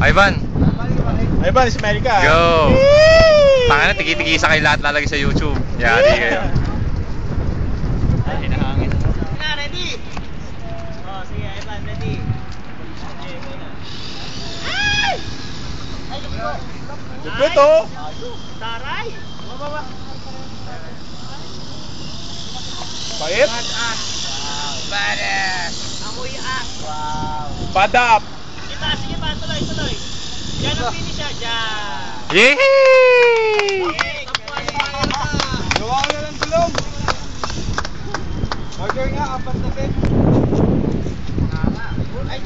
Ivan! Ivan, smile ka. Go! Tanga na, tigi-tigisa kayo lahat lalagay sa YouTube. Yari kayo. Ay, hinahangin. Na, ready? Oh, sige, Ivan, ready? Okay, go na. Ay! Ay, lupo. Lupo to. Taray! Baba. Pait. Badass! Amoy as! Wow! Badap. Sige pa, tuloy. Diyan ang finish siya, diyan! Yehey! Gawa ko na lang tulong. Order nga, 4 na set. Ay,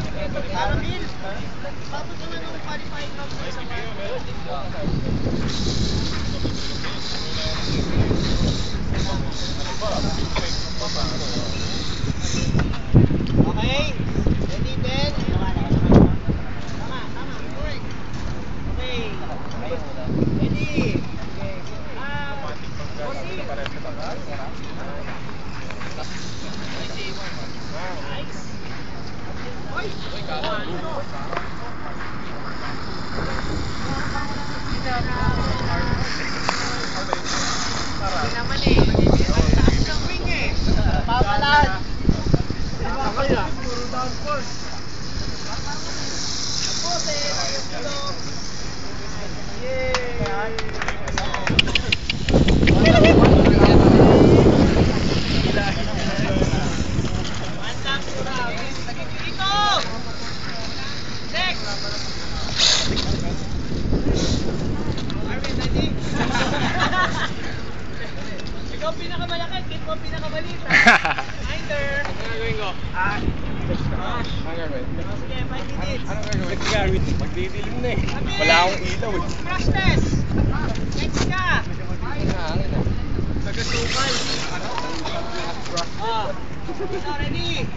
Caramel! Tapos naman yung qualifying round sa isang okay, ready then? Tama. Correct. Okay. Ready. Nice. Naman eh. Taas ng ring eh. Papalan. Puro downforce. Ikaw pinakamalaki, kit mo pinakamalita. Minder. Ano gagawin ko? Sige, 5 minutes. Anong gagawin? Magdidilim na eh. Wala akong ilaw eh. Crash test. Next ka. Tagasukal. So, ready?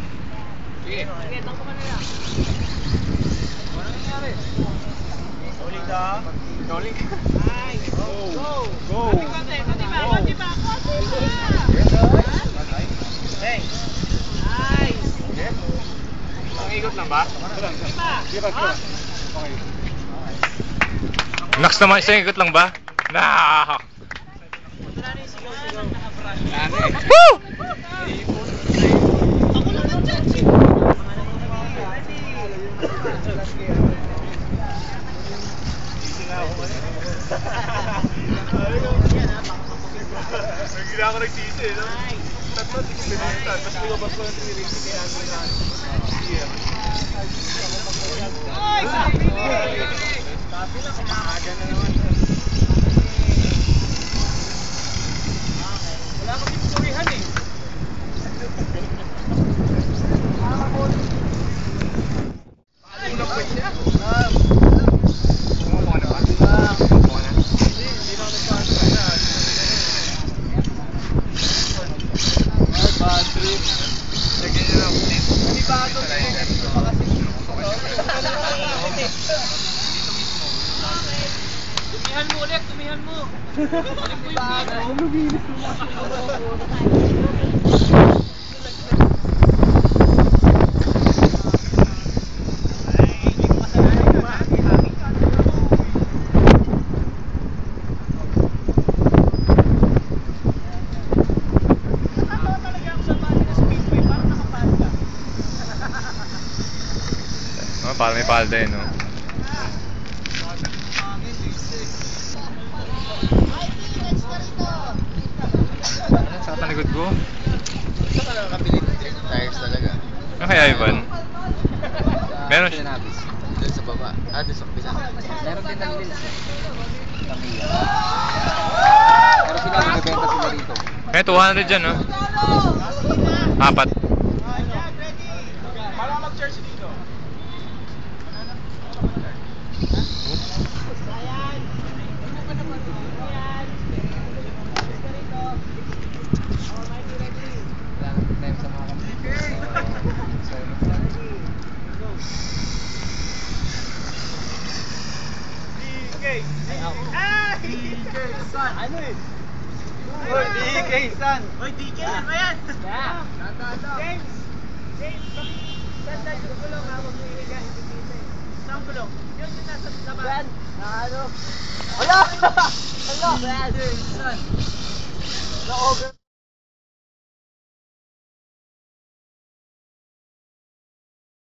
Sige, takbo ka na lang. Anong nangyari? Rolling ka? Rolling ka? Nice. Go. Konti ba? Hey. Nice. Ang ikot lang ba? Konti ba? Okay. Relax naman, isang ikot lang ba? Nah! Wala na yung sigaw. Naka-brush. Ano eh? Woo! Ako lang nag-judge eh. Nagila ako nagsisi eh, no? Tatlo, tigilintan. Tapos lumabas ko ng tinilinti kay Andrew na here. Ay, sabi ni! Sabi na, kumakaga na naman. Wala kang pinurihan eh. Tulog ba siya? Sumuko na ba? Sumuko na. Hindi na nagpasa na. Bad trip. Lagyan niyo lang ulit. Hindi ba ito? Tumihan mo ulit, tumihan mo. Balik mo yung video. Oh, parang may palda eh, no? Saan ka likod ko? Saan ka nakakabili ng drift tires talaga? Ano kaya, Ivan? Meron siya. Doon sa baba. Doon sa kabila. Meron din ng lens. Pero sila nagbebenta sila rito. Kaya 200 dyan, no? 4. Para mag-charge dito. Ano eh? Oy, DK San! Hoy, DK, ano ba yan? James! James, bakit saan tayo gulong ha? Huwag mo iliga, hindi dito eh. Saan ang gulo. Yun yung nasa labas. Ben, ano? Wala! Wala! Brother, son. Na-over.